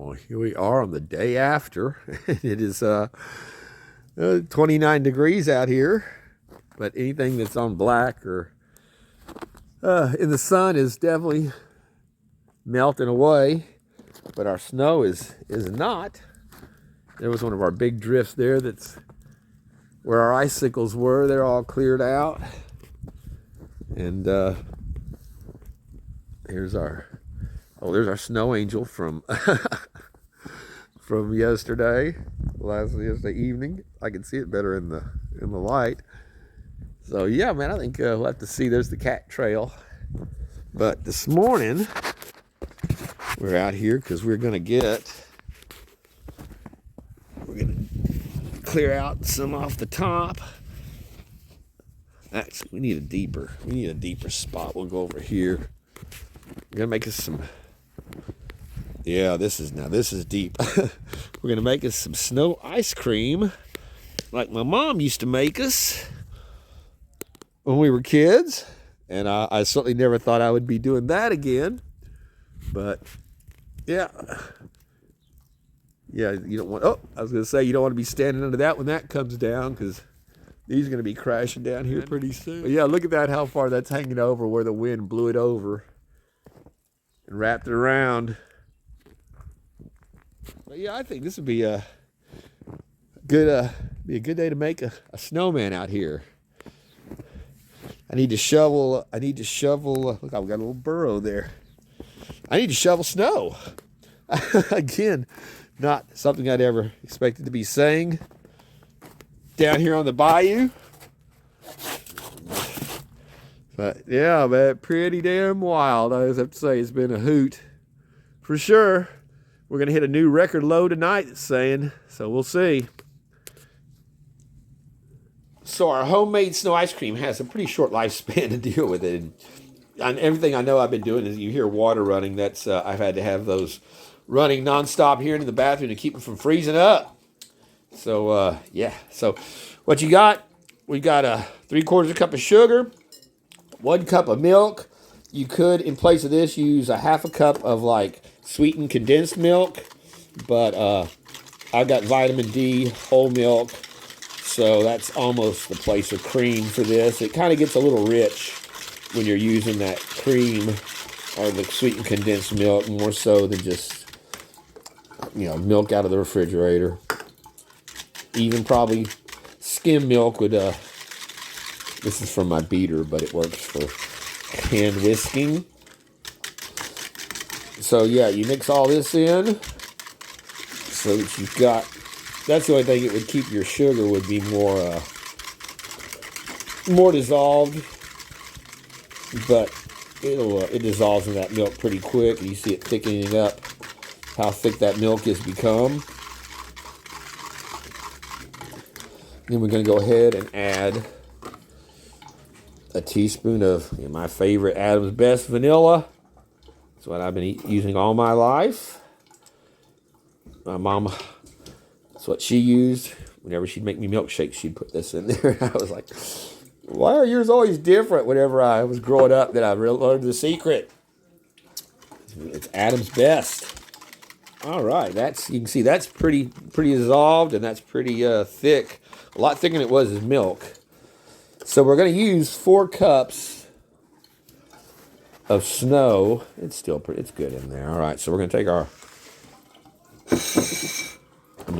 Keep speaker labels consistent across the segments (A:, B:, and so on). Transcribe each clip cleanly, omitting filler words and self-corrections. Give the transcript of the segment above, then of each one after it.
A: Well, here we are on the day after. It is 29 degrees out here, but anything that's on black or in the sun is definitely melting away. But our snow is not. There was one of our big drifts there that's where our icicles were. They're all cleared out. And there's our snow angel from from yesterday evening. I can see it better in the light. So yeah, man, I think we'll have to see. There's the cat trail. But this morning we're out here because we're gonna clear out some off the top. Actually, we need a deeper spot. We'll go over here. We're gonna make us some. Yeah, this is deep. We're gonna make us some snow ice cream, like my mom used to make us when we were kids. And I certainly never thought I would be doing that again. But yeah, you don't want. Oh, I was gonna say you don't want to be standing under that when that comes down, because these are gonna be crashing down here pretty soon. But yeah, look at that, how far that's hanging over, where the wind blew it over and wrapped it around. But yeah, I think this would be a good day to make a snowman out here. I need to shovel. Look, I've got a little burrow there. I need to shovel snow. Again, not something I'd ever expected to be saying down here on the bayou. But yeah, man, pretty damn wild. I just have to say, it's been a hoot for sure. We're gonna hit a new record low tonight, it's saying, so we'll see. So our homemade snow ice cream has a pretty short lifespan to deal with it. And everything I know I've been doing is, you hear water running. That's I've had to have those running nonstop here into the bathroom to keep them from freezing up. So yeah. So what you got? We got a 3/4 cup of sugar, 1 cup of milk. You could, in place of this, use a 1/2 cup of like sweetened condensed milk, but I got vitamin D whole milk, so that's almost the place of cream for this. It kind of gets a little rich when you're using that cream or the sweetened condensed milk, more so than just, milk out of the refrigerator. Even probably skim milk would, this is from my beater, but it works for hand whisking. So yeah, you mix all this in so that you've got, that's the only thing it would keep your sugar would be more dissolved, but it dissolves in that milk pretty quick. You see it thickening up, how thick that milk has become. Then we're going to go ahead and add a teaspoon of my favorite Adam's Best vanilla. That's what I've been using all my life. My mom, that's what she used. Whenever she'd make me milkshakes, she'd put this in there. I was like, why are yours always different? Whenever I was growing up, that I learned the secret. It's Adam's Best. All right, you can see that's pretty dissolved, and that's pretty thick. A lot thicker than it was as milk. So we're going to use 4 cups of snow. It's good in there. All right, so we're going to take our,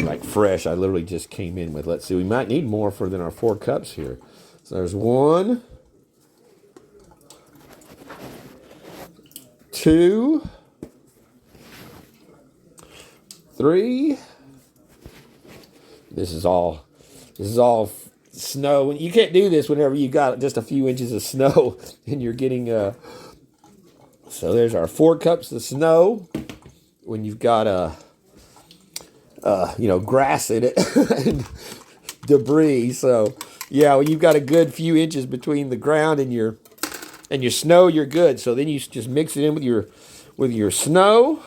A: like fresh, I literally just came in with, let's see, we might need more than our 4 cups here. So there's 1, 2, 3. This is all snow. You can't do this whenever you got just a few inches of snow and you're getting so there's our 4 cups of snow. When you've got grass in it and debris. So yeah, when you've got a good few inches between the ground and your snow, you're good. So then you just mix it in with your snow,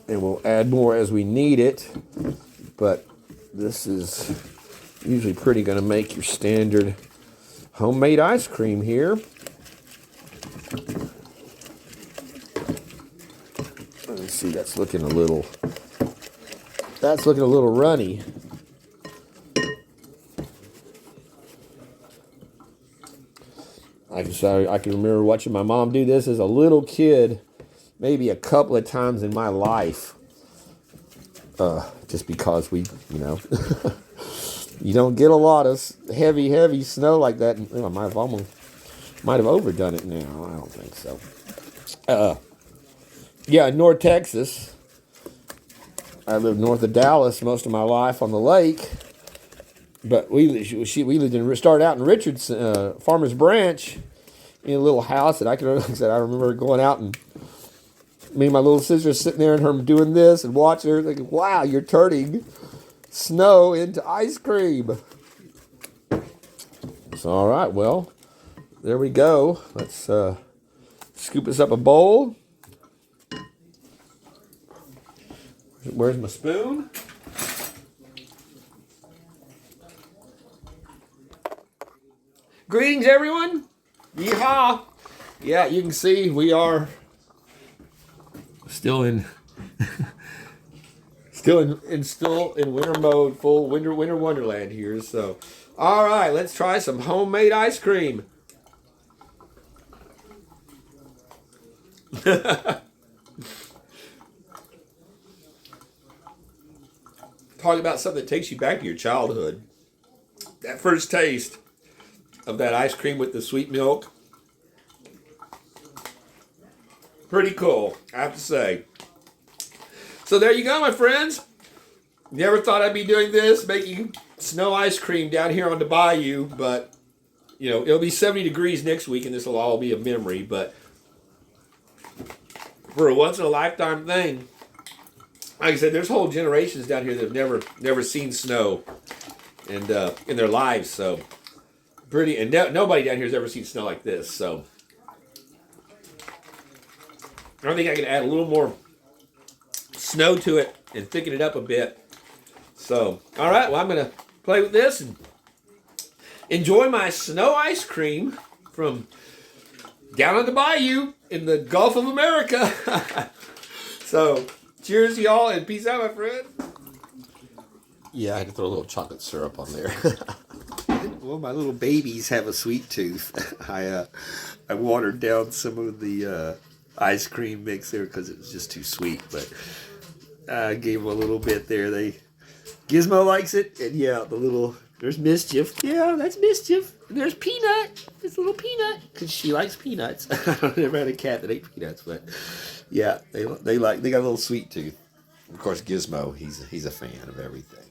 A: and we'll add more as we need it. But this is usually pretty going to make your standard homemade ice cream here. Let's see, that's looking a little runny. I can remember watching my mom do this as a little kid, maybe a couple of times in my life. Just because we, you don't get a lot of heavy snow like that. I might have overdone it now. I don't think so. Yeah, in North Texas. I lived north of Dallas most of my life on the lake. But we started out in Richards, Farmers Branch, in a little house that I remember going out and me and my little sister sitting there and her doing this and watching her thinking, wow, you're turning snow into ice cream. So, all right, well, there we go. Let's scoop us up a bowl. Where's my spoon? Greetings, everyone. Yeehaw. Yeah, you can see we are still in winter mode, full winter wonderland here. So, all right, let's try some homemade ice cream. Talk about something that takes you back to your childhood. That first taste of that ice cream with the sweet milk. Pretty cool, I have to say. So there you go, my friends. Never thought I'd be doing this, making snow ice cream down here on the Bayou, but, it'll be 70 degrees next week, and this will all be a memory, but for a once-in-a-lifetime thing, like I said, there's whole generations down here that have never seen snow and in their lives, so pretty, and nobody down here has ever seen snow like this, so I think I can add a little more snow to it and thicken it up a bit. So, all right, well, I'm going to play with this and enjoy my snow ice cream from down on the Bayou in the Gulf of America. So, cheers, y'all, and peace out, my friend. Yeah, I had to throw a little chocolate syrup on there. Well, my little babies have a sweet tooth. I watered down some of the ice cream mix there because it was just too sweet, but I gave them a little bit there. Gizmo likes it, and yeah, there's Mischief. Yeah, that's Mischief. And there's Peanut. It's a little Peanut because she likes peanuts. I never had a cat that ate peanuts, but yeah, they got a little sweet tooth. Of course, Gizmo, he's a fan of everything.